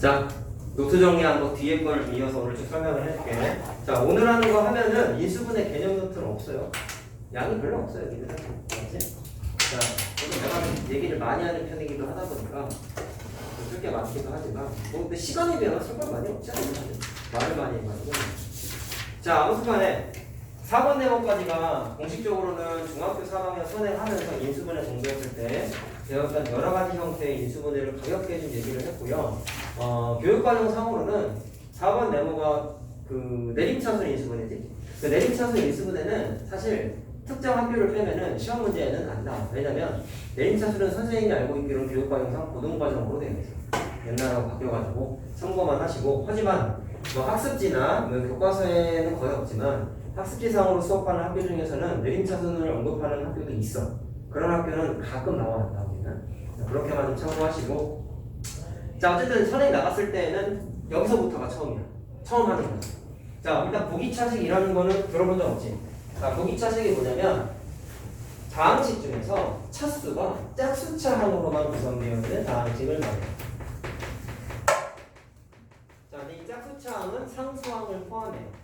자, 노트 정리한 거 뒤에 걸 이어서 오늘 좀 설명을 해줄게. 자, 오늘 하는 거 하면은 인수분해 개념 노트는 없어요. 양이 별로 없어요, 여기는. 맞지? 자, 오늘 내가 얘기를 많이 하는 편이기도 하다 보니까 쓸 게 많기도 하지만 뭐 근데 시간에 비하면 쓸 건 많이 없지 않나요? 말을 많이 해가지고. 자, 아무튼 간에 4번 내용까지가 공식적으로는 중학교 4학년 선행하면서 인수분해 공부했을 때 배웠던 여러 가지 형태의 인수분해를 가볍게 좀 얘기를 했고요. 교육과정상으로는 4번 네모가 그 내림차순 인수분해지. 그 내림차순 인수분해는 사실 특정 학교를 빼면은 시험 문제에는 안 나와. 왜냐면 내림차순은 선생님이 알고 있기로는 교육과정상 고등과정으로 되어 있어요. 옛날하고 바뀌어가지고 참고만 하시고. 하지만 뭐 학습지나 뭐 교과서에는 거의 없지만 학습지상으로 수업하는 학교 중에서는 내림차순을 언급하는 학교도 있어. 그런 학교는 가끔 나오기는. 그렇게만 좀 참고하시고. 자, 어쨌든 선행 나갔을 때는 여기서부터가 처음이야. 처음 하는 거야. 자, 일단 보기차식이라는 거는 들어본 적 없지? 자, 보기차식이 뭐냐면 다항식 중에서 차수가 짝수차항으로만 구성되어 있는 다항식을 말해요. 자, 근데 이 짝수차항은 상수항을 포함해요.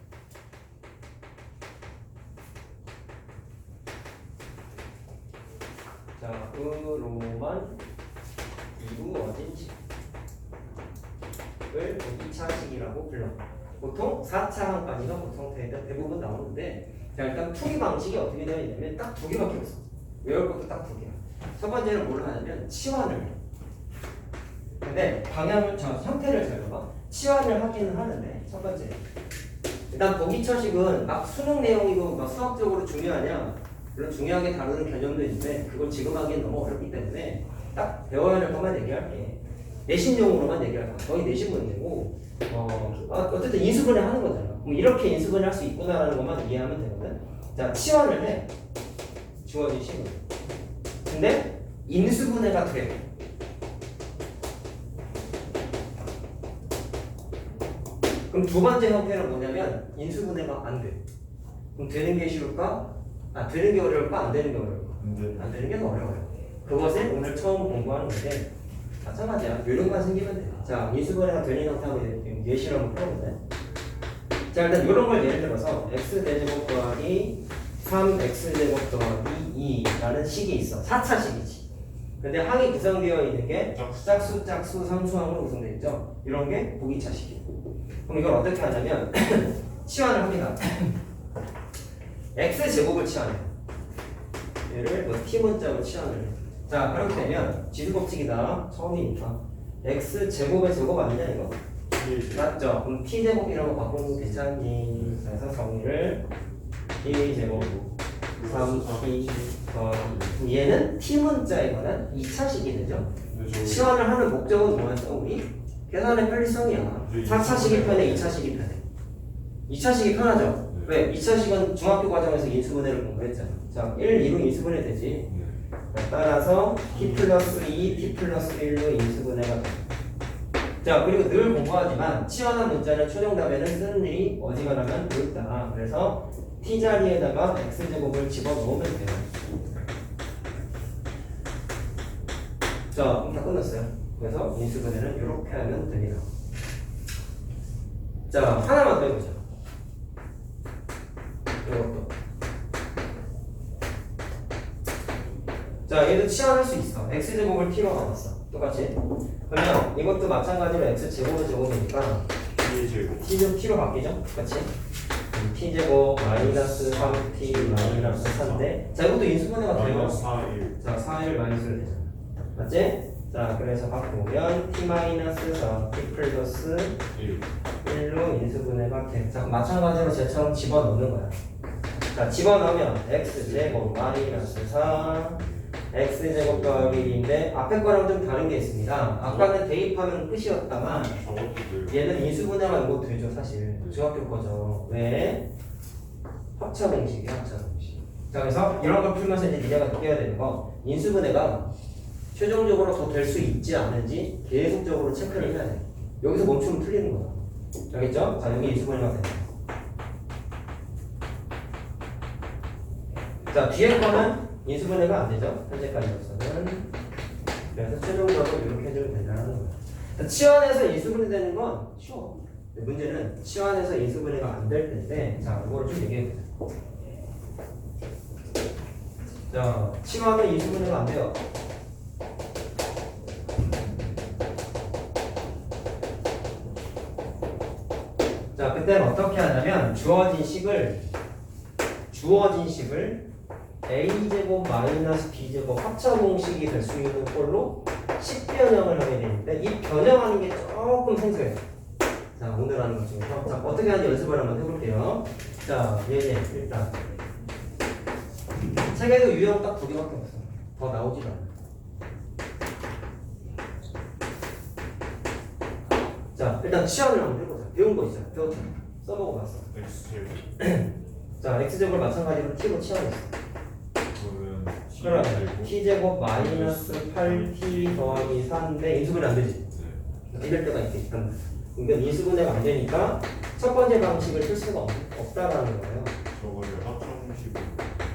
자, 으로만 이루어진 식을 보기차식이라고 불러. 보통 4차항까지가 보통 대부분 나오는데, 자, 일단 풀이 방식이 어떻게 되어 있냐면 딱 두 개밖에 없어. 외울 것도 딱 두 개야. 첫 번째는 뭘 하냐면 치환을 해. 근데 방향을, 형태를 잘 봐봐. 치환을 하기는 하는데, 첫 번째. 일단 보기처식은 막 수능 내용이고 막 수학적으로 중요하냐, 물론 중요하게 다루는 개념도 있는데 그걸 지금 하기엔 너무 어렵기 때문에 딱 배워야 할 것만 얘기할게. 내신용으로만 얘기할 거야. 거의 내신 문제고, 어쨌든 인수분해 하는 거잖아. 그럼 이렇게 인수분해 할 수 있구나라는 것만 이해하면 되거든. 자, 치환을 해. 주어진 식으로. 근데 인수분해가 돼. 그럼 두 번째 형태는 뭐냐면 인수분해가 안 돼. 그럼 되는 게 쉬울까? 되는 게 어려울까? 안 되는 게 어려울까? 안 되는 게 더 어려워요. 그것을 오늘 처음 공부하는 건데 마찬가지야. 요령만 생기면 돼. 자, 인수분해가 되는 형태하고 예시를 한번 풀어보자. 자, 일단 이런 걸 예를 들어서 x제곱 더하기 3x제곱 더하기 2라는 식이 있어. 4차식이지. 근데 항이 구성되어 있는 게 짝수, 상수항으로 구성되어 있죠. 이런 게 보기차식이에요. 그럼 이걸 어떻게 하냐면 치환을 합니다. x제곱을 치환해. 얘를 뭐 t문자로 치환을 해. 자, 그렇게 되면 지수법칙이다. 처음이니까 x제곱의 제곱 아니냐 이거? 맞죠? 그럼 t제곱이라고 바꾸는 거 괜찮니? 그래서 정의를 t제곱 3t 얘는 t문자에 관한 2차식이 되죠. 치환을 하는 목적은 뭐였어? 우리 계산의 편리성이야. 4차식이 편해, 2차식이 편해. 2차식이 편하죠? 왜? 2차식은 중학교 과정에서 인수분해를 공부했잖아. 자, 1, 2로 인수분해 되지. 따라서 t 플러스 2, t 플러스 1로 인수분해가 돼. 자, 그리고 늘 공부하지만 치환한 문자는 최종답에는 쓰는 일이 어지간하면 어렵다. 그래서 t 자리에다가 x제곱을 집어넣으면 돼요. 자, 그럼 다 끝났어요. 그래서 인수분해는 이렇게 하면 됩니다. 자, 하나만 더 해보자. 이것도. 자, 얘도 치환할 수 있어. x제곱을 t로 나눴어. 똑같이. 그러면 이것도 마찬가지로 x제곱은 제곱이니까 t로 바뀌죠? 똑같이. t제곱 마이너스 3t 마이너스 4인데, 자, 이것도 인수분해가 돼요. 자, 4일 마이너스를 되잖아. 맞지? 자, 그래서 바꾸면 t 마이너스 4 t 플러스 1로 인수분해가 돼. 자, 마찬가지로 쟤처럼 집어넣는 거야. 자, 집어넣으면 x제곱 마이너스 4 x제곱 더하기 1인데 앞에 거랑 좀 다른 게 있습니다. 아까는 대입하면 끝이었다만 얘는 인수분해가 이거 되죠. 사실 중학교 거죠. 왜? 합차 공식이야. 합차 공식. 자, 그래서 이런 걸 풀면서 이제 니네가 느껴야 되는 거, 인수분해가 최종적으로 더 될 수 있지 않은지 계속적으로 체크를 해야 돼. 여기서 멈추면 틀리는 거야. 알겠죠? 자, 여기 인수분해가 된다. 자, 뒤에 거는 인수분해가 안 되죠. 현재까지로서는. 그래서 최종적으로 이렇게 해주면 된다는 거야. 치환해서 인수분해 되는 건 쉬워. 문제는 치환해서 인수분해가 안 될 텐데, 자, 이거를 좀 얘기해 보자. 자, 치환은 인수분해가 안 돼요. 자, 그때는 어떻게 하냐면 주어진 식을 a제곱 마이너스 b제곱 합차공식이 될 수 있는 꼴로 식 변형을 하게 되는데 이 변형하는 게 조금 생소해요. 자, 오늘 하는 것 중에서 자, 어떻게 하는지 연습을 한번 해볼게요. 자, 얘네 일단 책에도 유형 딱 2개밖에 없어. 더 나오지도 않아. 자, 일단 치환을 한번 해보자. 배운 거 있잖아. 배웠잖아. 써먹어봤어. 자, x제곱을 마찬가지로 t로 치환했어. 그러면 t제곱 마이너스 8t 더하기 4인데 인수분해 안 되지? 이럴 때가 있겠다. 그러니까 인수분해가 안 되니까 첫 번째 방식을 쓸 수가 없다라는 거예요. 저거를 합성식으로.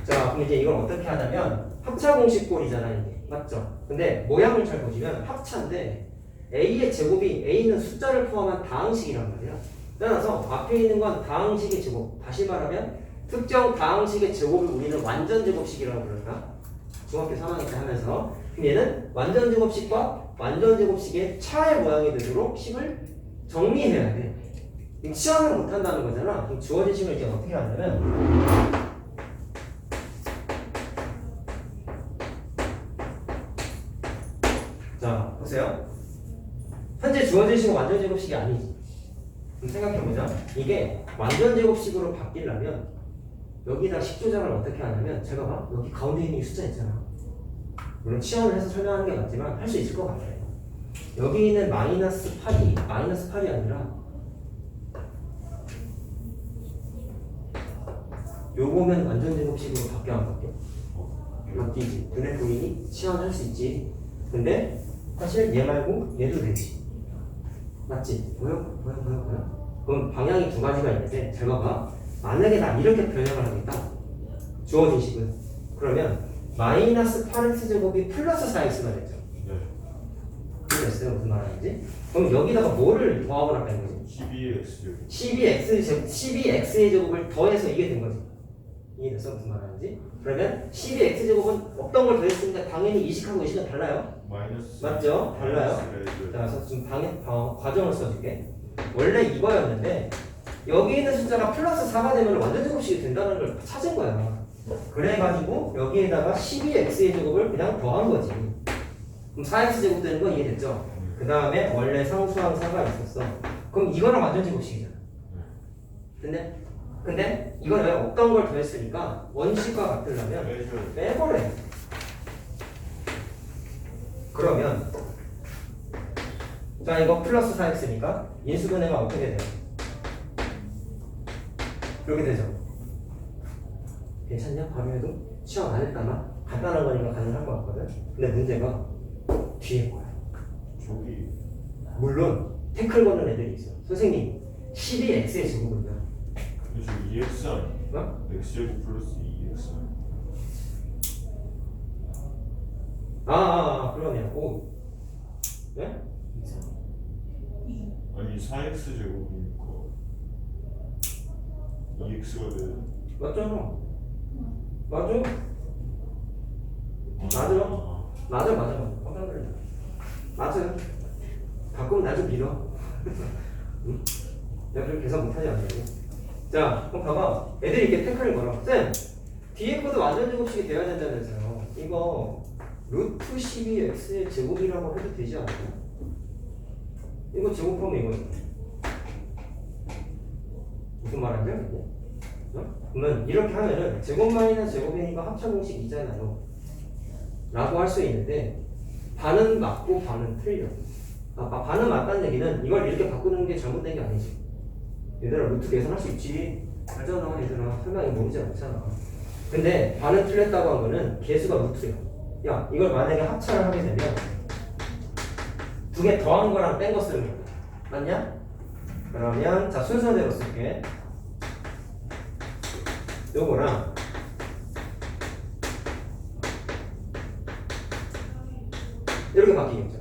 자, 그럼 이제 이걸 어떻게 하냐면 합차공식꼴이잖아 이게. 맞죠? 근데 모양을 잘 보시면 합차인데 a의 제곱이 a는 숫자를 포함한 다항식이란 말이야. 따라서 앞에 있는 건 다항식의 제곱. 다시 말하면 특정 다항식의 제곱을 우리는 완전 제곱식이라고 부른다. 중학교 3학년 때 하면서. 그럼 얘는 완전 제곱식과 완전 제곱식의 차의 모양이 되도록 식을 정리해야 돼. 치환을 못 한다는 거잖아. 그럼 주어진 식을 이제 어떻게 하냐면 자, 보세요. 현재 주어진 식은 완전 제곱식이 아니지. 그럼 생각해보자. 이게 완전 제곱식으로 바뀌려면 여기다 식 조작을 어떻게 하냐면 제가 봐. 여기 가운데 있는 이 숫자 있잖아. 물론 치환을 해서 설명하는 게 맞지만 할 수 있을 것 같아요. 여기 있는 마이너스 8이 아니라 요거면 완전 제곱식으로 바뀌어 안 바뀌어? 바뀌지. 눈에 보이니? 치환할 수 있지. 근데 사실 얘 말고 얘도 되지. 맞지? 보여? 그럼 방향이 2가지가 있는데 잘 봐봐. 만약에 나 이렇게 변형을 하겠다. 주어진 식은. 그러면 마이너스 8x제곱이 플러스 4x가 됐죠. 됐어요. 무슨 말하는지? 그럼 여기다가 뭐를 더하거나 뺀 거지? 12x의 제곱을 더해서 이게 된 거지. 이해됐어? 무슨 말하는지? 그러면 12x제곱은 없던 걸 더했으니까 당연히 이식하고 이식은 달라요. 마이너스. 맞죠? 달라요. 자, 그래서 지금 과정을 써줄게. 원래 이거였는데 여기 있는 숫자가 플러스 4가 되면 완전 제곱식이 된다는 걸 찾은 거야. 그래가지고 여기에다가 12x의 제곱을 그냥 더한 거지. 그럼 4x 제곱 되는 건 이해됐죠? 그 다음에 원래 상수항사가 있었어. 그럼 이거랑 완전 제곱식이잖아. 근데 이건 왜 없던 걸 더했으니까 원식과 같으려면 빼버려. 그러면 자, 이거 플러스 4x니까 인수분해가 어떻게 돼요? 이렇게 되죠. 괜찮냐? 바로 해도 치환 안 했다나? 간단한 거니까 가능한 것 같거든. 근데 문제가 뒤에 거야. 저기 물론 태클 거는 애들이 있어. 선생님 12x의 제곱은요? 그래서 2x 아니야? 어? x제곱 플러스 2x 그러네요. 오. 네? 아니 4x 제곱이니까 2x가 돼. 맞잖아. 맞아. 맞아. 깜짝 놀래. 맞아. 가끔 나 좀 믿어. 응? 내가 그렇게 계산 못하지 않냐고. 자, 그럼 봐봐. 애들이 이렇게 태클을 걸어. 쌤, 뒤에 것도 완전 제곱식이 돼야 된다면서요. 이거 루트 12x의 제곱이라고 해도 되지 않나요? 이거 제곱하면 이거 무슨 말하죠? 어? 그러면 이렇게 하면은 제곱 마이너스 제곱이니까 합차공식이잖아요 라고 할 수 있는데 반은 맞고 반은 틀려. 반은 맞다는 얘기는 이걸 이렇게 바꾸는 게 잘못된 게 아니지. 얘들아 루트 계산할 수 있지. 알잖아 얘들아. 설명이 모르지 않잖아. 근데 반은 틀렸다고 한 거는 개수가 루트야. 야, 이걸 만약에 합차를 하게 되면 2개 더한 거랑 뺀 거 쓰는 거야. 맞냐? 그러면 자, 순서대로 쓸게. 요거랑 이렇게 바뀌겠죠.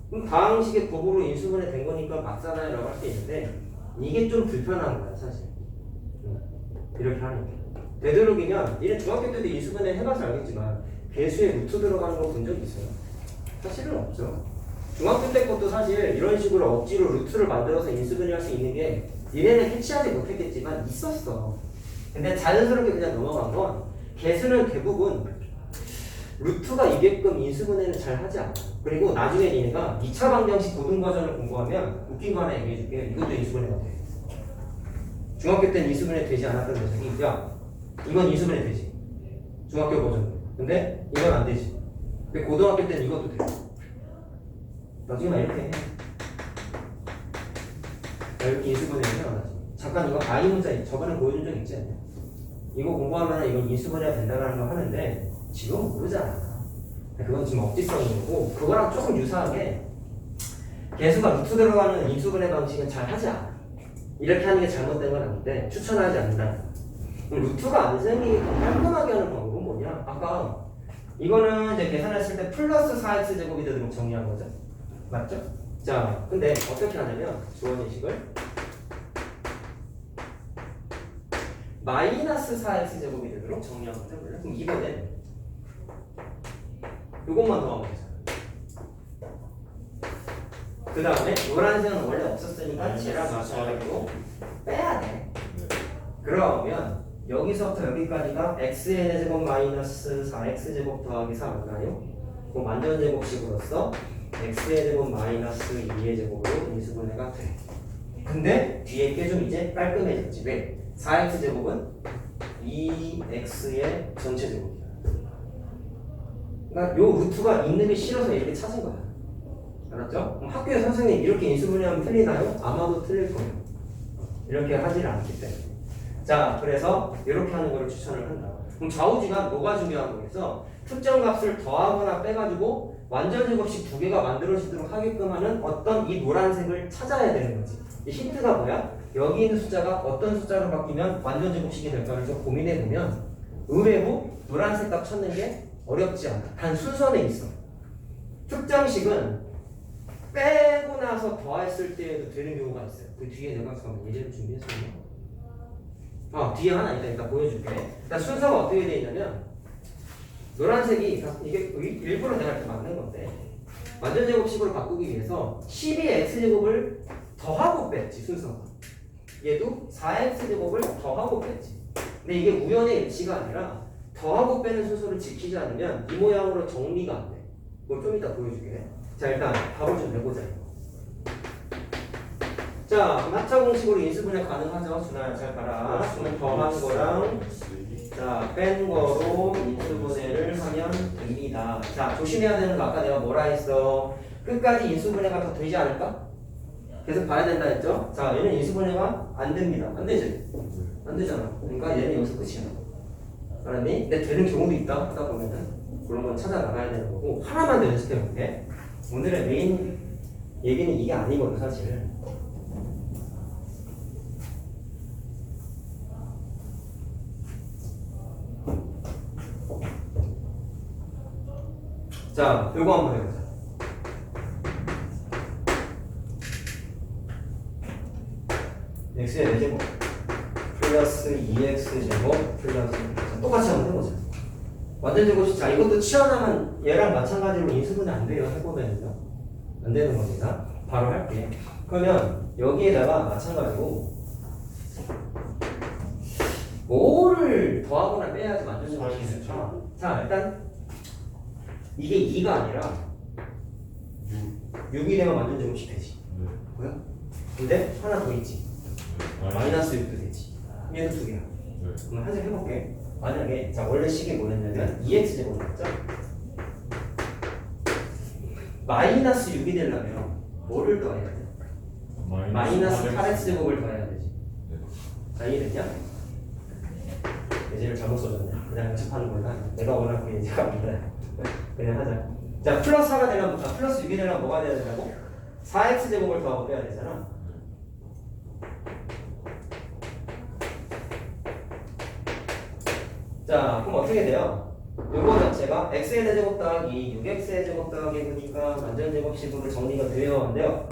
그럼 다항식의 곱으로 인수분해 된 거니까 맞잖아요 라고 할 수 있는데 이게 좀 불편한 거야 사실. 이렇게 하는 게 되도록이면 얘는 중학교 때도 인수분해 해봐서 알겠지만 배수에 루트 들어가는 거 본 적 있어요? 사실은 없죠. 중학교 때 것도 사실 이런 식으로 억지로 루트를 만들어서 인수분해 할 수 있는 게 얘네는 캐치하지 못했겠지만 있었어. 근데 자연스럽게 그냥 넘어간 건 개수는 대부분 루트가 이게끔 인수분해는 잘 하지 않아. 그리고 나중에 얘네가 2차 방정식 고등 버전을 공부하면 웃긴 거 하나 얘기해줄게. 이것도 인수분해가 돼. 중학교 때는 인수분해 되지 않았던 녀석이 야 이건 인수분해 되지. 중학교 버전. 근데 이건 안 되지. 근데 고등학교 때는 이것도 돼. 나중에 이렇게 해. 이렇게 인수분해를 해놔가지고. 잠깐 이거 I 문자 저번에 보여준 적 있지 않냐? 이거 공부하면 이건 인수분해가 된다는 거 하는데 지금 모르잖아. 그건 지금 억지성인 거고 그거랑 조금 유사하게 개수가 루트 들어가는 인수분해 방식은 잘 하지 않아. 이렇게 하는 게 잘못된 건 아닌데 추천하지 않는다. 그럼 루트가 안 생기게끔 깔끔하게 하는 방법은 뭐냐? 아까 이거는 이제 계산했을 때 플러스 4x 제곱이 되도록 정리한 거죠. 맞죠? 자, 근데 어떻게 하냐면 주어진식을 마이너스 4x 제곱이 되도록 정리하면 되고요. 그럼 이번엔 이것만 더하면 되잖아. 그 다음에 노란색은 원래 없었으니까 쟤랑 마찬가지로 빼야 돼. 네. 그러면 여기서부터 여기까지가 xn의 제곱 마이너스 4x 제곱 더하기 4 맞나요? 그럼 완전 제곱식으로서 x의 제곱 마이너스 2의 제곱으로 인수분해가 돼. 근데 뒤에 게 좀 이제 깔끔해졌지. 왜? 4x 제곱은 2x의 전체 제곱이야. 그러니까 요 루트가 있는 게 싫어서 이렇게 찾은 거야. 알았죠? 그럼 학교에 선생님 이렇게 인수분해하면 틀리나요? 아마도 틀릴 거예요. 이렇게 하지를 않기 때문에. 자, 그래서 이렇게 하는 거를 추천을 한다. 그럼 좌우지간 뭐가 중요한 거겠어? 특정 값을 더하거나 빼가지고 완전 제곱식 두 개가 만들어지도록 하게끔 하는 어떤 이 노란색을 찾아야 되는 거지. 이 힌트가 뭐야? 여기 있는 숫자가 어떤 숫자로 바뀌면 완전 제곱식이 될까를 좀 고민해 보면 의외로 노란색 값 찾는 게 어렵지 않아. 단 순서는 있어. 특정식은 빼고 나서 더했을 때에도 되는 경우가 있어요. 그 뒤에 내가 잠깐만 예제를 준비했었나? 뒤에 하나 있다. 일단 보여줄게. 일단 순서가 어떻게 되어 있냐면 노란색이 이게 일부러 내가 이렇게 만든 건데 완전 제곱식으로 바꾸기 위해서 12x제곱을 더하고 뺐지 순서가. 얘도 4x제곱을 더하고 뺐지. 근데 이게 우연의 일치가 아니라 더하고 빼는 순서를 지키지 않으면 이 모양으로 정리가 안 돼. 그걸 좀 이따 보여줄게. 자, 일단 답을 좀 내보자. 자, 그럼 합차 공식으로 인수분해 가능하죠? 준아야 잘 봐라. 그러면 더한 거랑 자, 뺀 거로 인수분해를 하면 됩니다. 자, 조심해야 되는 거 아까 내가 뭐라 했어? 끝까지 인수분해가 더 되지 않을까? 계속 봐야 된다 했죠? 자, 얘는 인수분해가 안 됩니다. 안 되지? 안 되잖아. 그러니까 얘는 여기서 끝이야. 알았니? 근데 되는 경우도 있다 하다 보면은 그런 건 찾아 나가야 되는 거고 하나만 더 연습해 볼게. 오늘의 메인 얘기는 이게 아니거든 사실. 자, 요거 한번 해보자. x의 4제곱 플러스 2x제곱 플러스 똑같이 한번 해보자. 완전 제곱식. 자, 이것도 치환하면 얘랑 마찬가지로 인수분해 안 돼요. 해보면요. 안 되는 겁니다. 바로 할게. 그러면 여기에다가 마찬가지로 뭐를 더하거나 빼야지 완전 제곱식이 될까? 자, 일단 이게 2가 아니라 6이 되면 완전 제곱식 되지. 보여? 근데 하나 더 있지. 마이너스 6도 되지. 얘도 두 개야. 그럼 한 장 해볼게. 만약에 자 원래 식이 뭐였냐면 2x제곱 맞죠? 마이너스 6이 되려면 뭐를 더해야 돼? 마이너스 8x제곱을 더해야 되지. 자, 이해됐냐? 예제를 잘못 써줬네. 그냥 연습하는 걸로 하자. 내가 원하는 예제가 아니다. 그냥 하자. 자, 플러스 4가 되려면 플러스 6이 되려면 뭐가 돼야 되냐고? 4x제곱을 더하고 빼야 되잖아. 자, 그럼 어떻게 돼요? 요거 자체가 x의 제곱 더하기 6x의 제곱 더하기 9니까 완전 제곱식으로 정리가 되어야 한대요.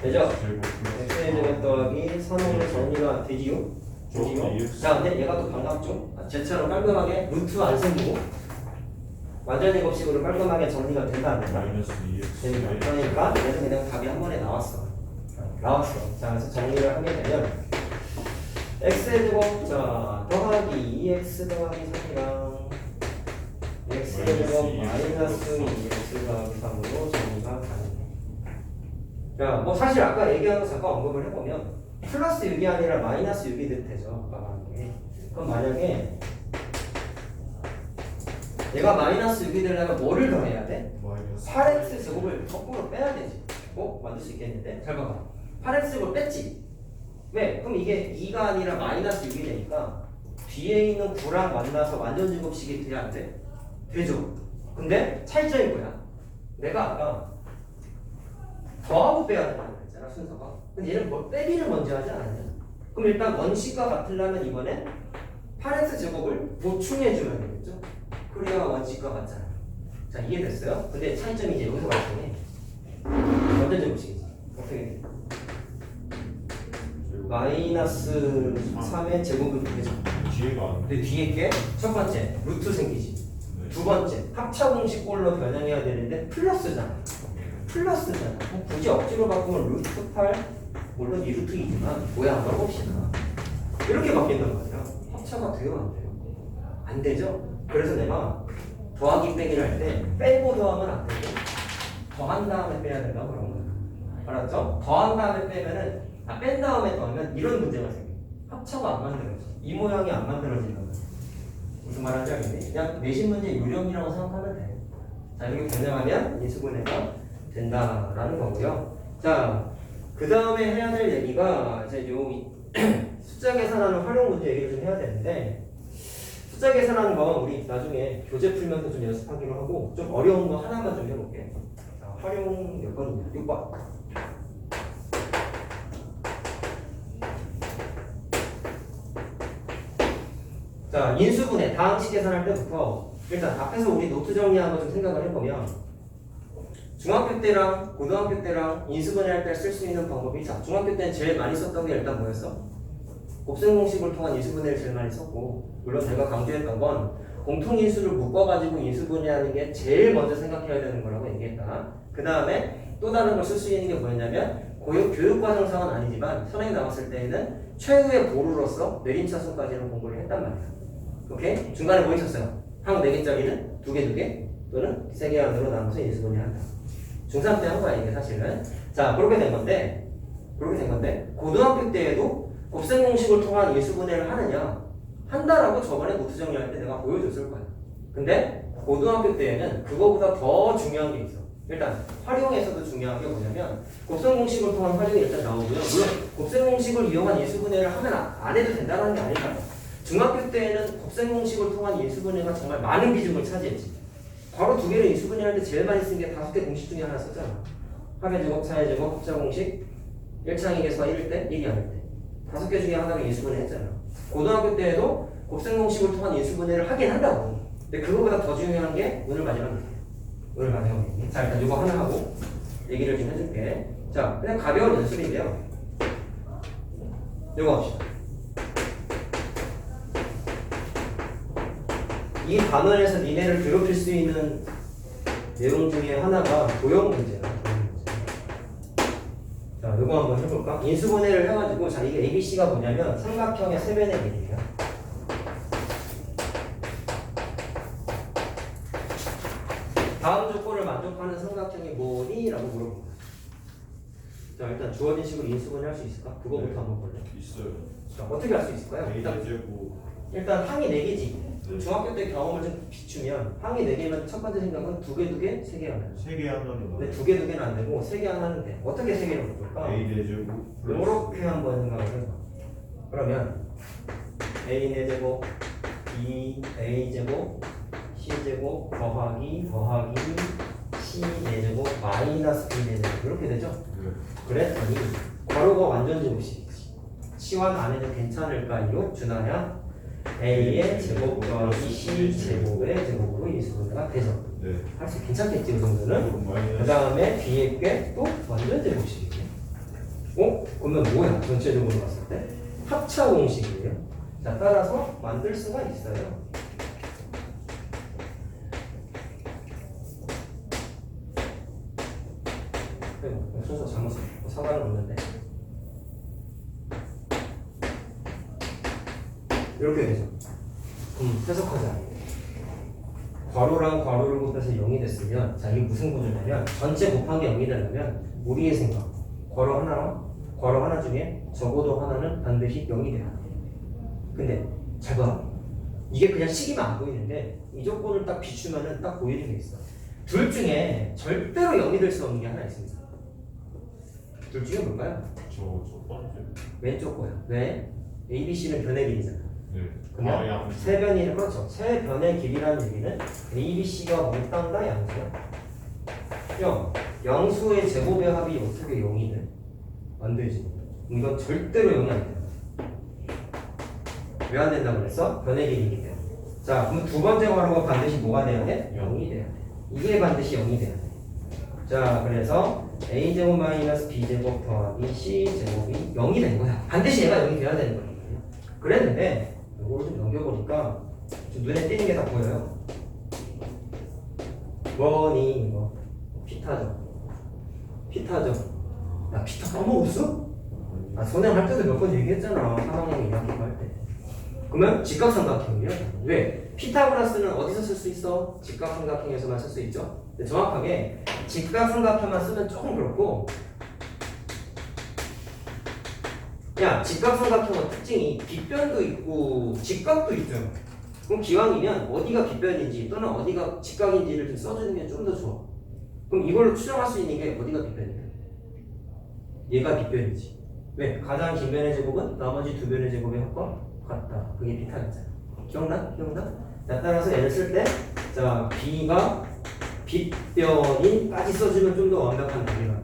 되죠? 제곱 x의 제곱 더하기 3으로 정리가 되지요? 되지요? 자, 근데 얘가 또 반갑죠? 쟤처럼 깔끔하게 루트 안 생기고 완전 제곱식으로 깔끔하게 정리가 된다 안 된다? 마이너스 2x 됩니다. 그러니까 얘는 그냥 답이 한 번에 나왔어. 나왔어. 자, 그래서 정리를 하게 되면 x의 제곱 자 더하기 2x 더하기 3이랑 x의 제곱 마이너스 2x 더하기 3으로 정리가 가능해. 자, 뭐 사실 아까 얘기한 거 잠깐 언급을 해보면 플러스 6이 아니라 마이너스 6이 될 테죠. 아까 말한 게. 그럼 만약에 얘가 마이너스 6이 되려면 뭐를 더해야 돼? 마이너스 8x 제곱을 거꾸로 빼야 되지. 만들 수 있겠는데? 잘 봐봐. 8x 제곱을 뺐지. 왜? 그럼 이게 2가 아니라 마이너스 6이 되니까 뒤에 있는 9랑 만나서 완전 제곱식이 돼야 안 돼? 되죠. 근데 차이점이 뭐야? 내가 아까 더하고 빼야 된다고 했잖아, 순서가. 근데 얘는 뭐 빼기를 먼저 하지 않았냐? 그럼 일단 원식과 같으려면 이번엔 8x 제곱을 보충해주면 되겠죠? 그래야 원칙과 같잖아. 자, 이해됐어요? 근데 차이점이 이제 여기서 발생해. 완전 제곱식이지. 어떻게 돼? 마이너스 3의 제곱이 되죠. 뒤에가 안 근데 뒤에 게 첫 번째 루트 생기지. 두 번째 합차 공식꼴로 변형해야 되는데 플러스잖아. 플러스잖아. 굳이 억지로 바꾸면 루트 8 물론 이 루트 2지만 모양을 봅시다. 이렇게 바뀐단 말이야. 합차가 돼요, 안 돼요? 안 되죠? 그래서 내가 더하기 빼기를 할 때 빼고 더하면 안 되고 더한 다음에 빼야 된다고 그런 거야. 알았죠? 더한 다음에 빼면은 뺀 다음에 더하면 이런 문제가 생겨. 합차가 안 만들어져. 이 모양이 안 만들어진단 말이야. 무슨 말인지 알겠니? 그냥 내신 문제 요령이라고 생각하면 돼. 자, 이렇게 변형하면 인수분해가 된다라는 거고요. 자, 그 다음에 해야 될 얘기가 이제 요 숫자 계산하는 활용 문제 얘기를 좀 해야 되는데 숫자 계산하는 거 우리 나중에 교재 풀면서 좀 연습하기로 하고 좀 어려운 거 하나만 좀 해볼게. 자, 활용 몇 번이냐? 6번. 자, 인수분해 다항식 계산할 때부터 일단 앞에서 우리 노트 정리한 거 좀 생각을 해보면 중학교 때랑 고등학교 때랑 인수분해할 때 쓸 수 있는 방법이 자, 중학교 때는 제일 많이 썼던 게 일단 뭐였어? 곱셈 공식을 통한 인수분해를 제일 많이 썼고 물론 제가 강조했던 건 공통인수를 묶어가지고 인수분해하는 게 제일 먼저 생각해야 되는 거라고 얘기했다. 그 다음에 또 다른 걸 쓸 수 있는 게 뭐였냐면 교육과정상은 아니지만 선행이 나왔을 때에는 최후의 보루로서 내림차순까지는 공부를 했단 말이야. 오케이? 중간에 뭐 있었어요? 항 4개짜리는 2개 또는 3개 안으로 나눠서 인수분해한다. 중3 때 한 거야 이게 사실은. 자, 그렇게 된 건데 고등학교 때에도 곱셈 공식을 통한 인수분해를 하느냐 한다라고 저번에 노트 정리할 때 내가 보여줬을 거야. 근데 고등학교 때에는 그거보다 더 중요한 게 있어. 일단 활용에서도 중요한 게 뭐냐면 곱셈 공식을 통한 활용이 일단 나오고요. 물론 곱셈 공식을 이용한 인수분해를 하면 안 해도 된다는 게 아니라 중학교 때에는 곱셈 공식을 통한 인수분해가 정말 많은 비중을 차지했지. 바로 두 개를 인수분해할 때 제일 많이 쓴 게 5개 공식 중에 하나 썼잖아. 합의 제곱, 차의 제곱, 합차 공식 1창의계수가 1일 때, 1이 아닐 때 5개 중에 하나를 인수분해 했잖아. 고등학교 때에도 곱셈 공식을 통한 인수분해를 하긴 한다고. 근데 그거보다 더 중요한 게 오늘 마지막 얘기야. 오늘 마지막 얘기. 자, 일단 이거 하나 하고 얘기를 좀 해줄게. 자, 그냥 가벼운 연습인데요. 이거 합시다. 이 단원에서 니네를 괴롭힐 수 있는 내용 중에 하나가 도형 문제야. 자, 이거 한번 해볼까? 인수분해를 해가지고, 자, 이게 ABC가 뭐냐면 삼각형의 세변의 길이야. 다음 조건을 만족하는 삼각형이 뭐니? 라고 물어봅니다. 자, 일단 주어진 식으로 인수분해 할 수 있을까? 그거부터 네. 한번 볼래? 있어요. 자, 어떻게 할 수 있을까요? 일단 항이 4개지. 중학교 때 경험을 좀 비추면 항이 4개면 첫 번째 생각은 2개, 3개 하나. 3개 하나는 근데 2개는 안 되고 3개 하나는 돼. 어떻게 3개를 묶을까? A 대제곱 이렇게 한번 생각을 해봐. 그러면 A 4제곱, B A 제곱, C 제곱 더하기 C 4제곱 마이너스 B 4제곱 이렇게 되죠? 네. 그랬더니 괄호가 완전 제곱식이지. 치환 안 해도 괜찮을까요? 준하야? A의 제곱 더하기 C 제곱의 제곱으로 인수분해가 되죠. 네. 사실 괜찮겠지, 이 정도는. 그 마이너스 다음에 뒤에 게 또 완전 제곱식이에요. 그러면 뭐야? 전체적으로 봤을 때 합차 공식이에요. 자, 따라서 만들 수가 있어요. 순서 잘못 썼어. 상관은 없는데. 이렇게 되죠. 해석하자. 괄호랑 괄호를 곱해서 0이 됐으면, 자, 이게 무슨 구조냐면, 전체 곱하기 0이 되려면, 우리의 생각, 괄호 하나랑 괄호 하나 중에 적어도 하나는 반드시 0이 돼야 돼. 근데, 잘 봐. 이게 그냥 식이면 안 보이는데, 이 조건을 딱 비추면은 딱 보이는 게 있어. 둘 중에 절대로 0이 될 수 없는 게 하나 있습니다. 둘 중에 뭘까요? 저 번째. 왼쪽 거야. 왜? A, B, C는 변의 길이잖아. 네. 그러면 양. 세 변이 그렇죠. 세 변의 길이라는 얘기는 A, B, C가 몽땅 양수야. 0. 양수의 제곱의 합이 어떻게 0이 돼? 안 되지. 이건 절대로 0이 안 돼. 왜 안 된다고 그랬어? 변의 길이이기 때문에. 자, 그럼 두 번째 괄호가 반드시 뭐가 돼야 돼? 0이 돼야 돼. 이게 반드시 0이 돼야 돼. 자, 그래서 A제곱 마이너스 B제곱 더하기 C제곱이 0이 된 거야. 반드시 얘가 0이 돼야 되는 거예요. 그랬는데 이걸 좀 넘겨보니까 좀 눈에 띄는 게 다 보여요. 뭐니 이거 피타죠. 피타죠. 나 피타 까먹었어? 아 선행할 때도 몇 번 얘기했잖아. 3학년 2학기 할 때. 그러면 직각삼각형이요. 왜? 피타고라스는 어디서 쓸 수 있어? 직각삼각형에서만 쓸 수 있죠. 근데 정확하게 직각삼각형만 쓰면 조금 그렇고, 야, 직각삼각형은 특징이 빗변도 있고 직각도 있잖아. 그럼 기왕이면 어디가 빗변인지 또는 어디가 직각인지를 좀 써주는 게 좀 더 좋아. 그럼 이걸로 추정할 수 있는 게 어디가 빗변이야? 얘가 빗변이지. 왜? 가장 긴 변의 제곱은 나머지 두 변의 제곱의 합과 같다. 그게 피타였잖아. 기억나? 기억나? 자, 따라서 얘를 쓸 때, 자, B가 빗변이까지 써주면 좀 더 완벽한 답이 나와요.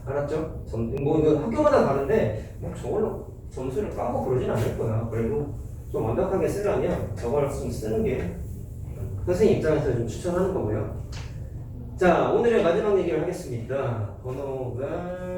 알았죠? 뭐 이거 학교마다 다른데 뭐 저걸로 점수를 까고 그러진 않을 거야. 그래도 좀 완벽하게 쓰려면 저걸 좀 쓰는 게 선생님 입장에서 좀 추천하는 거고요. 자, 오늘의 마지막 얘기를 하겠습니다. 번호가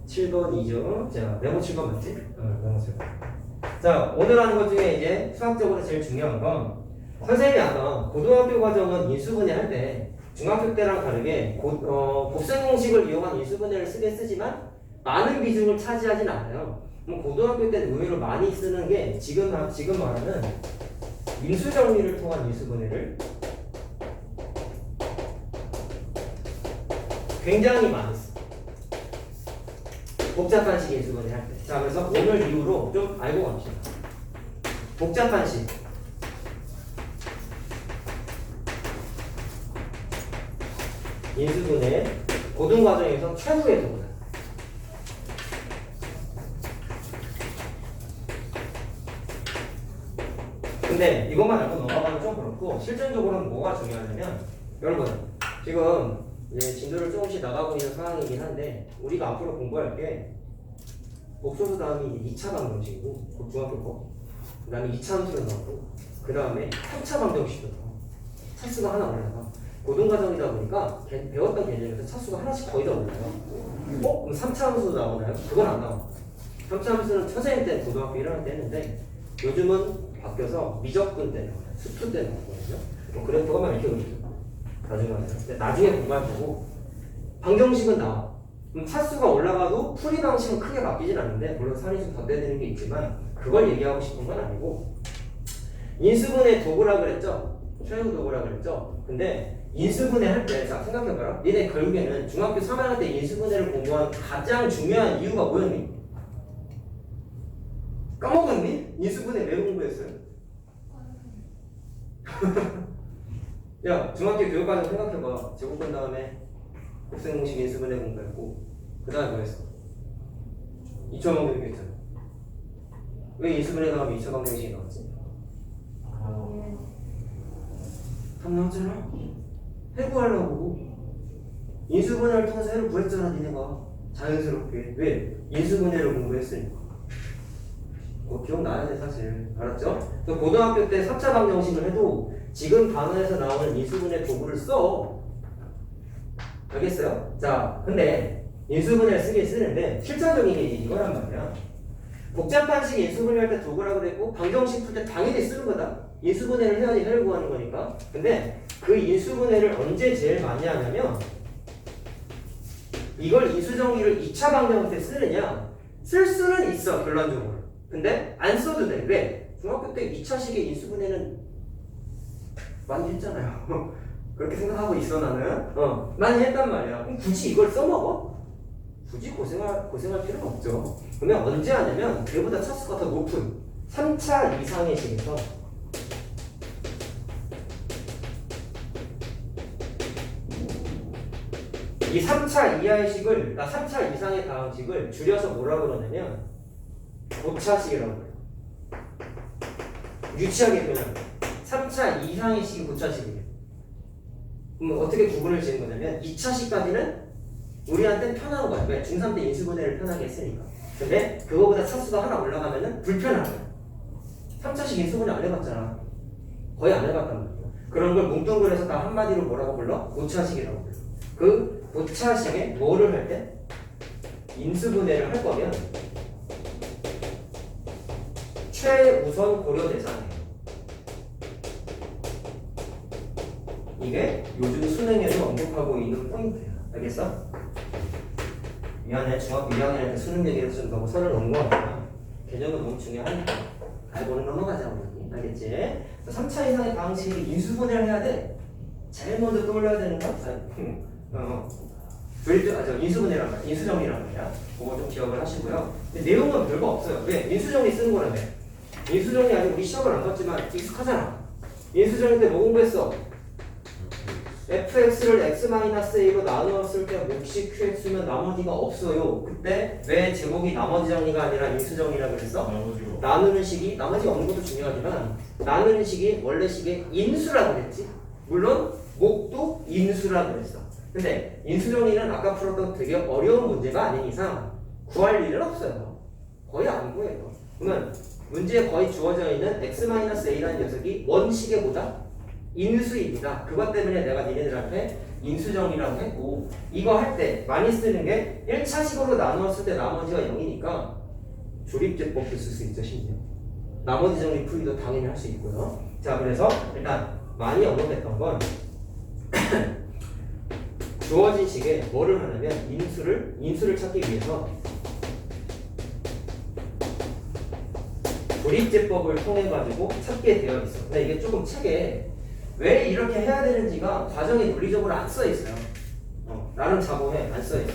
7번이죠. 자, 메모 7번 맞지? 메모 7번. 자, 오늘 하는 것 중에 이제 수학적으로 제일 중요한 건, 선생님이 아까 고등학교 과정은 인수분해 할 때 중학교 때랑 다르게 곱셈 공식을 이용한 인수분해를 쓰지만 많은 비중을 차지하진 않아요. 고등학교 때는 의외로 많이 쓰는 게 지금 말하는 인수정리를 통한 인수분해를 굉장히 많이 써. 복잡한 식 인수분해 할 때. 자, 그래서 오늘 이후로 좀 알고 갑시다. 복잡한 식. 인수분해 고등과정에서 최후의 도구다. 근데 이것만 알고 넘어가면 좀 그렇고, 실전적으로는 뭐가 중요하냐면, 여러분 지금 이제 진도를 조금씩 나가고 있는 상황이긴 한데, 우리가 앞으로 공부할 게 복소수 다음이 2차 방정식이고, 그 중학교 거, 그 다음에 2차 함수를 넣고, 그 다음에 3차 방정식도 넣어. 차수가 하나 올라가. 고등과정이다 보니까 배웠던 개념에서 차수가 하나씩 거의 다 올라요. 그럼 3차 함수도 나오나요? 그건 안 나와. 3차 함수는 선생님 때 고등학교 1학년 때 했는데, 요즘은 바뀌어서 미적분 때 나와요. 수투 때 나오거든요. 그래프가만 이렇게 그리죠. 나중에 공부할 거고, 방정식은 나와. 그럼 차수가 올라가도 풀이 방식은 크게 바뀌진 않는데, 물론 살이 좀 덧대드는 게 있지만 그걸 얘기하고 싶은 건 아니고, 인수분해 도구라 그랬죠? 최후 도구라 그랬죠? 근데 인수분해 할 때, 자 생각해봐라. 니네 결국에는 중학교 3학년 때 인수분해를 공부한 가장 중요한 이유가 뭐였니? 까먹었니? 인수분해 왜 공부했어요? 야, 중학교 교육과정 생각해봐. 제곱 본 다음에 곱셈 공식 인수분해 공부했고, 그 다음에 뭐 했어? 2차 방정식 했잖아. 왜 인수분해 다음에 2차 방정식이 나왔지? 답 나왔잖아. 해구하려고 인수분해를 통해서 해를 구했잖아. 니네가 자연스럽게. 왜? 인수분해를 공부했으니까. 그거 기억나야 돼 사실. 알았죠? 또 고등학교 때 3차 방정식을 해도 지금 단원에서 나오는 인수분해 도구를 써. 알겠어요? 자, 근데 인수분해를 쓰긴 쓰는데 실질적인 게 이거란 말이야. 복잡한 식 인수분해할 때 도구라고 그랬고 방정식 풀 때 당연히 쓰는 거다. 인수분해를 해야지 해를 구하는 거니까. 근데 그 인수분해를 언제 제일 많이 하냐면 이걸 인수정리를 2차 방정식 때 쓰느냐? 쓸 수는 있어 결론적으로. 근데 안 써도 돼. 왜? 중학교 때 2차식의 인수분해는 많이 했잖아요. 그렇게 생각하고 있어 나는. 많이 했단 말이야. 그럼 굳이 이걸 써먹어? 굳이 고생할 필요는 없죠. 그러면 언제 하냐면 걔보다 차수가 더 높은 3차 이상의 식에서 이 3차 이하의 식을, 3차 이상의 다음 식을 줄여서 뭐라고 그러냐면 고차식이라고 그래요. 유치하게 표현합니다. 3차 이상의 식이 고차식이에요. 그럼 어떻게 구분을 지은 거냐면 2차식까지는 우리한테 편한 거야. 왜? 중3 때 인수분해를 편하게 했으니까. 근데 그거보다 차수가 하나 올라가면은 불편한 거야. 3차식 인수분해 안 해봤잖아. 거의 안 해봤단 말이야. 그런 걸 뭉뚱그려서 다 한마디로 뭐라고 불러? 고차식이라고 불러. 그 고차식에 뭐를 할 때? 인수분해를 할 거면 최우선 고려 대상이에요. 이게 요즘 수능에도 언급하고 있는 포인트야. 알겠어? 미안해. 중학교 2학년 때 수능 얘기를 좀 너무 선을 넘은 거 같아. 개념은 너무 중요하니까 알고는 넘어가자고. 알겠지? 3차 이상의 방식이 인수분해를 해야 돼. 제일 먼저 떠올려야 되는 건 인수분해란 말이야. 인수정리란 말이야. 그거 좀 기억을 하시고요. 근데 내용은 별거 없어요. 왜? 인수정리 쓰는 거라며. 인수정리 아직 우리 시험을 안 봤지만 익숙하잖아. 인수정리 때 뭐 공부했어? fx를 x-a로 나누었을 때 몫이 qx면 나머지가 없어요. 그때 왜 제곱이 나머지 정리가 아니라 인수정리라고 그랬어? 나누는 식이, 나머지가 없는 것도 중요하지만 나누는 식이 원래 식의 인수라고 그랬지. 물론 목도 인수라고 그랬어. 근데 인수정리는 아까 풀었던 되게 어려운 문제가 아닌 이상 구할 일은 없어요. 거의 안 구해요. 그러면 문제에 거의 주어져 있는 x-a라는 녀석이 원식의 보다 인수입니다. 그것 때문에 내가 니네들한테 인수정리라고 했고, 이거 할 때 많이 쓰는 게 1차식으로 나누었을 때 나머지가 0이니까 조립제법도 쓸 수 있죠. 심지어 나머지 정리 풀이도 당연히 할 수 있고요. 자, 그래서 일단 많이 언급했던 건 주어진 식에 뭐를 하냐면 인수를 찾기 위해서 조립제법을 통해 가지고 찾게 되어 있어. 근데 이게 조금 책에 왜 이렇게 해야 되는지가 과정에 논리적으로 안 써 있어요. 나름 자본에 안 써 있어.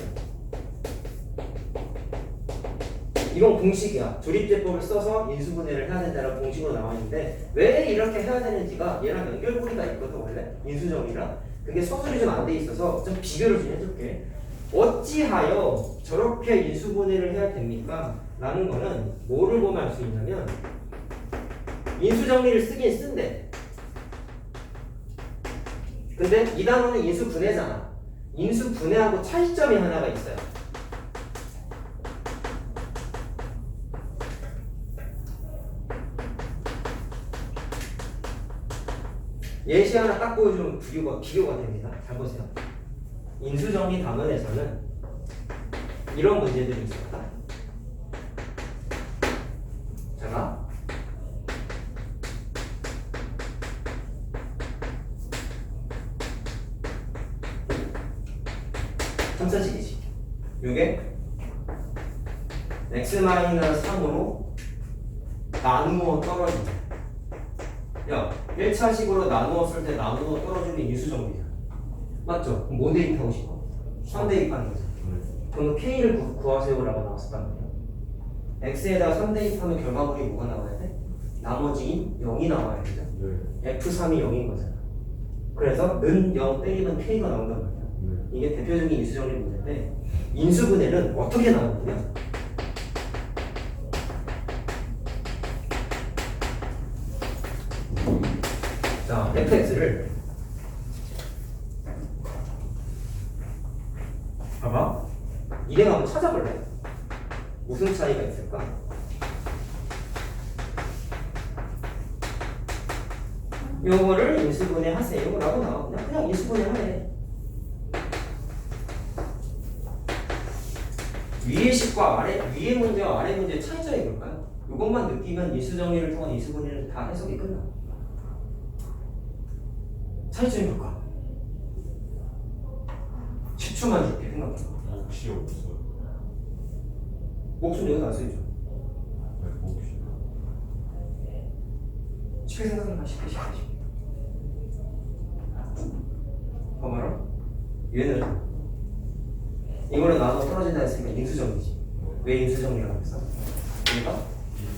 이건 공식이야. 조립제법을 써서 인수분해를 해야 된다는 공식으로 나와 있는데 왜 이렇게 해야 되는지가 얘랑 연결고리가 있거든 원래 인수정리랑. 그게 서술이 좀 안 돼 있어서 좀 비교를 좀 해줄게. 어찌하여 저렇게 인수분해를 해야 됩니까? 라는 거는 뭐를 보면 알 수 있냐면 인수정리를 쓰긴 쓴대. 근데 이 단어는 인수분해잖아. 인수분해하고 차이점이 하나가 있어요. 예시 하나 딱 보여주면 비교가 됩니다. 잘 보세요. 인수정리 단원에서는 이런 문제들이 있었다. 제가 참사식이지. 요게 x-3으로 나누어 떨어진다. 야, 1차식으로 나누었을 때 나누어 떨어지는 인수정리잖아. 맞죠? 그럼 뭐 대입하고 싶어? 3 대입하는 거죠. 그럼 K를 구하세요라고 나왔었단 말이야. X에다가 3 대입하면 결과물이 뭐가 나와야 돼? 나머지인 0이 나와야 되죠. F3이 0인 거잖아. 그래서 는 0 때리면 K가 나온단 말이야. 이게 대표적인 인수정리 문제인데 인수분해는 어떻게 나오느냐? 자, fx를 봐봐. 이래 한번 찾아볼래? 무슨 차이가 있을까? 요거를 인수분해 하세요 라고 나와. 그냥 인수분해 하래. 위의 식과 위의 문제와 아래 문제의 차이점이 뭘까요? 이것만 느끼면 인수정리를 통한 인수분해는 다 해석이 끝나. 차이점이 뭘까? 10초만 줄게 생각해. 몫이 없어요. 목숨 여기 안 쓰이죠? 네, 몫이. 쉽게 생각해봐. 쉽게. 봐봐라. 얘는 이거는 나눠 떨어진다 했으니까 인수정리지. 왜 인수정리라고 했어? 얘가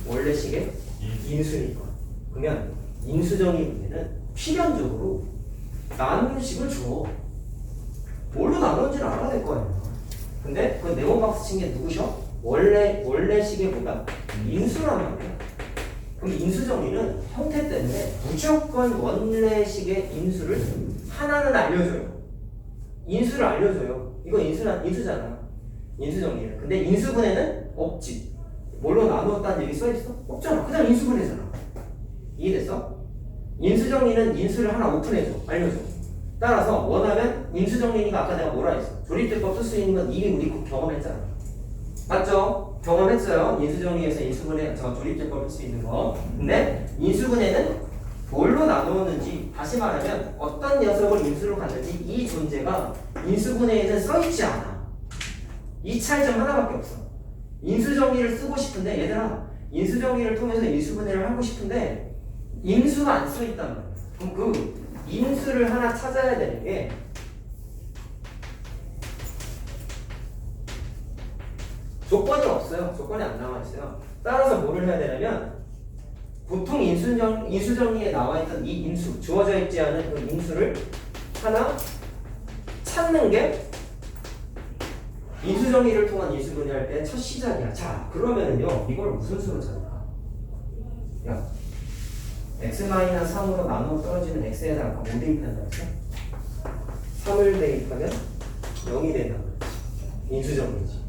원래 식의 인수니까. 그러면 인수정리 문제는 필연적으로 나누는 식을 줘. 뭘로 나누는지는 알아야 될 거 아니야. 근데 그 네모 박스 친 게 누구셔? 원래 식의 뭐다? 인수란 말이야. 그럼 인수정리는 형태 때문에 무조건 원래식의 인수를 하나는 알려줘요. 인수를 알려줘요. 이거 인수잖아. 인수정리는. 근데 인수분해는 없지. 뭘로 나누었다는 얘기 써있어? 없잖아. 그냥 인수분해잖아. 이해됐어? 인수정리는 인수를 하나 오픈해줘. 알려줘. 따라서 원하면 인수정리니까 아까 내가 뭐라 했어? 조립제법 쓸 수 있는 건 이미 우리 경험했잖아. 맞죠? 경험했어요. 인수정리에서 인수분해, 조립제법 쓸 수 있는 거. 근데 인수분해는 뭘로 나누었는지, 다시 말하면 어떤 녀석을 인수로 갔는지 이 존재가 인수분해에는 써있지 않아. 이 차이점 하나밖에 없어. 인수정리를 쓰고 싶은데 얘들아, 인수정리를 통해서 인수분해를 하고 싶은데 인수가 안 써있단 말이야. 그럼 그 인수를 하나 찾아야 되는 게 조건이 없어요. 조건이 안 나와 있어요. 따라서 뭐를 해야 되냐면 보통 인수정리에 나와 있던 이 인수, 주어져 있지 않은 그 인수를 하나 찾는 게 인수정리를 통한 인수분해할 때 첫 시작이야. 자, 그러면은요, 이걸 무슨 수로 찾을까? 야, x-3으로 나누어 떨어지는 x에다가 뭐 대입한다 했어? 3을 대입하면 0이 된다 그랬지. 인수정리지.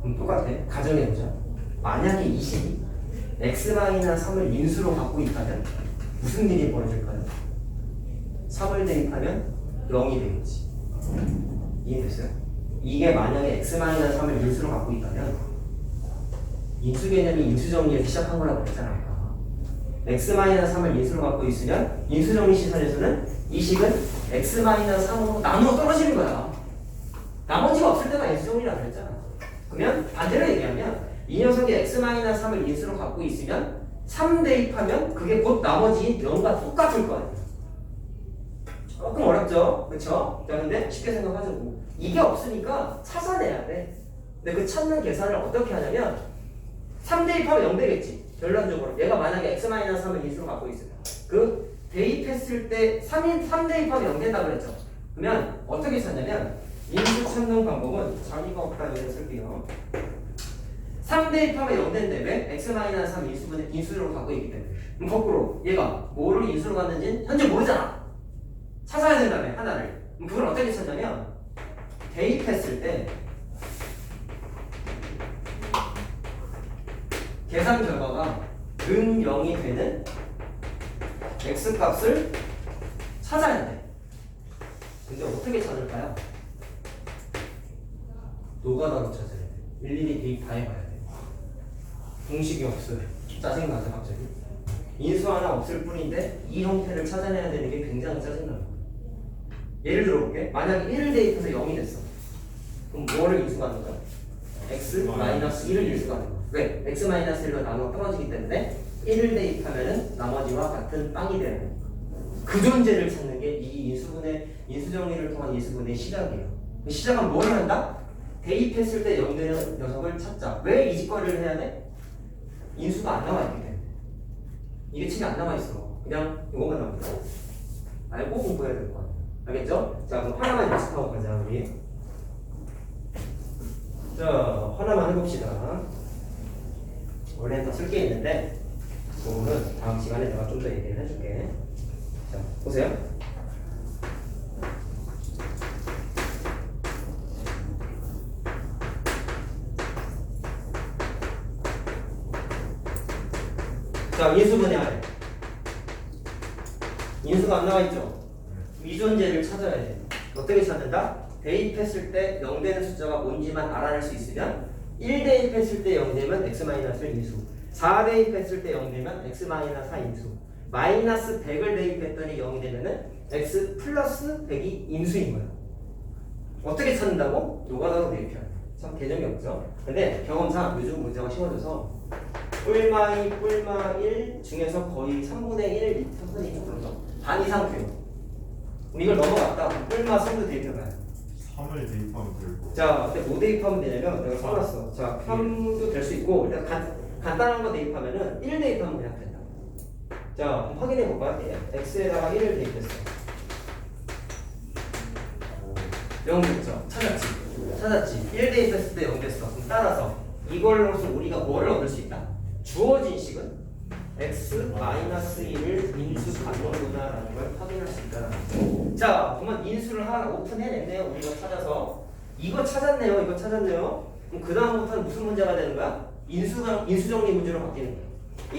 그럼 똑같아. 가정해보자. 만약에 이 식이 x-3을 인수로 갖고 있다면 무슨 일이 벌어질까요? 3을 대입하면 0이 되겠지. 이해됐어요? 이게 만약에 x-3을 인수로 갖고 있다면 인수 개념이 인수정리에서 시작한 거라고 그랬잖아요. x-3을 인수로 갖고 있으면 인수정리 시선에서는 이 식은 x-3으로 나누어 떨어지는 거야. 나머지가 없을 때만 인수정리라고 그랬잖아. 그러면 반대로 얘기하면 이 녀석이 x-3을 인수로 갖고 있으면 3 대입하면 그게 곧 나머지 0과 똑같을 거 아니야. 조금 어렵죠? 그쵸? 자, 근데 쉽게 생각하자고. 이게 없으니까 찾아내야 돼. 근데 그 찾는 계산을 어떻게 하냐면 3 대입하면 0 되겠지. 결론적으로 얘가 만약에 x-3을 인수로 갖고 있으면 그 대입했을 때 3 대입하면 0 된다고 그랬죠. 그러면 어떻게 찾냐면 인수 찾는 방법은 자리가 없다 예를 쓸게요. 3 대입하면 0 된대. 왜? x-3 인수로 갖고 있기 때문에. 그럼 거꾸로 얘가 뭐를 인수로 갖는지는 현재 모르잖아. 찾아야 된다며 하나를. 그럼 그걸 어떻게 찾냐면 대입했을 때 계산 결과가 은 0이 되는 x값을 찾아야 돼. 근데 어떻게 찾을까요? 노가다로 찾아야 돼. 일일이 대입 다 해봐야 돼. 공식이 없어요. 짜증나죠 갑자기. 인수 하나 없을 뿐인데 이 형태를 찾아내야 되는 게 굉장히 짜증나요. 예를 들어볼게. 만약에 1을 대입해서 0이 됐어. 그럼 뭐를 인수하는 거야? x-1을 인수하는 거야. 왜? x-1로 나누어 떨어지기 때문에 1을 대입하면은 나머지와 같은 빵이 되는 거야. 그 존재를 찾는 게 이 인수정리를 통한 인수분해의 시작이에요. 시작은 뭘 한다? 대입했을 때 0 되는 녀석을 찾자. 왜 이 직거래를 해야 돼? 인수가 안 나와 있기 때문에. 이게 책이 안 나와 있어. 그냥 이것만 나옵니다. 알고 공부해야 될 거 같아요. 알겠죠? 자, 그럼 하나만 연습하고 가자, 우리. 자, 하나만 해봅시다. 원래 더 쓸 게 있는데, 그거는 다음 시간에 내가 좀 더 얘기를 해줄게. 자, 보세요. 자, 인수분해하래. 인수가 안 나와 있죠? 이존재를 찾아야 돼. 어떻게 찾는다? 대입했을 때 0 되는 숫자가 뭔지만 알아낼 수 있으면 1 대입했을 때 0 되면 x-1 인수, 4 대입했을 때 0 되면 x-4 인수, 마이너스 100을 대입했더니 0이 되면은 x 플러스 100이 인수인 거야. 어떻게 찾는다고? 노가다로 대입해야 돼. 참 개념이 없죠? 근데 경험상 요즘 문제가 쉬워져서 뿔마 2, 뿔마 1 중에서 거의 3분의 1 선생님이 조금 반 이상 돼요. 그럼 이걸 넘어갔다. 뿔마 3도 대입해봐요. 3을 대입하면 되고. 자, 근데 뭐 대입하면 되냐면 내가 써놨어. 자, 3도 될 수 있고 일단 간단한 거 대입하면은 1 대입하면 그냥 된다. 자, 그럼 확인해 볼까? x에다가 1을 대입했어. 0 됐죠? 찾았지? 1 대입했을 때 0 됐어. 그럼 따라서 이걸로서 우리가 뭐를 얻을 수 있다? 주어진 식은 x-1을 인수하는구나라는 걸 확인할 수 있다는 거죠. 자, 그러면 인수를 하나 오픈해냈네요. 우리가 찾아서 이거 찾았네요. 그럼 그 다음부터는 무슨 문제가 되는 거야? 인수정리 문제로 바뀌는 거야.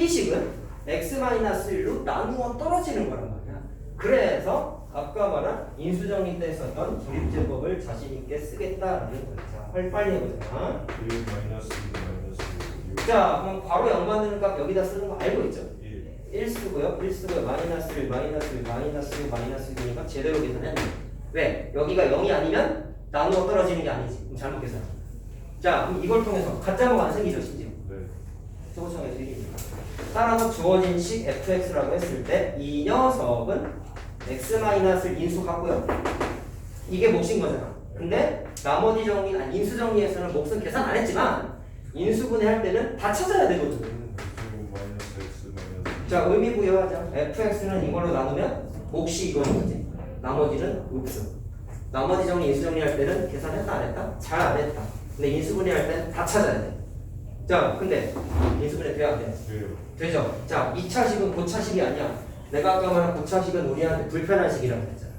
이 식은 x-1로 나누어 떨어지는 거란 말이야. 그래서 아까 말한 인수정리 때 썼던 조립제법을 자신있게 쓰겠다라는 거야. 자, 빨리 해보자. 1 마이너스 2 마이너스 6. 자, 그럼 괄호 양반되는 값 여기다 쓰는 거 알고 있죠? 1. 1 쓰고요. 마이너스 1, 마이너스 1, 마이너스 1, 마이너스 1이니까 제대로 계산해야 돼. 왜? 여기가 0이 아니면 나누어 떨어지는 게 아니지. 그럼 잘못 계산. 자, 그럼 이걸 통해서 가짜가 안 생기죠, 심지어. 네. 소수점에서 1입니다. 따라서 주어진 식 fx라고 했을 때 이 녀석은 x-를 인수하고요. 이게 몫인 거잖아. 근데 나머지 정리, 아니 인수 정리에서는 몫은 계산 안 했지만 인수분해 할 때는 다 찾아야 되거든. 마이너스 x 마이너스. 자, 의미 부여하자. fx는 이걸로 나누면 몫이 이거는 거지. 나머지는 없음. 나머지 정리, 인수 정리할 때는 계산했다 안 했다? 잘 안 했다. 근데 인수분해 할 때는 다 찾아야 돼. 자, 근데 인수분해 돼야 돼. 돼요. 되죠? 자, 2차식은 고차식이 아니야. 내가 아까 말한 고차식은 우리한테 불편한 식이라고 했잖아.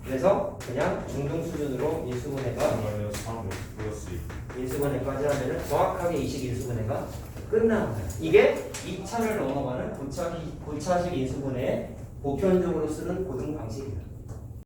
그래서 그냥 중등 수준으로 인수분해가 마이너스 3 플러스 2. 인수분해까지 하면은 정확하게 이 식 인수분해가 끝나는 거야. 이게 2차를 넘어가는 고차식 인수분해의 보편적으로 쓰는 고등 방식이야.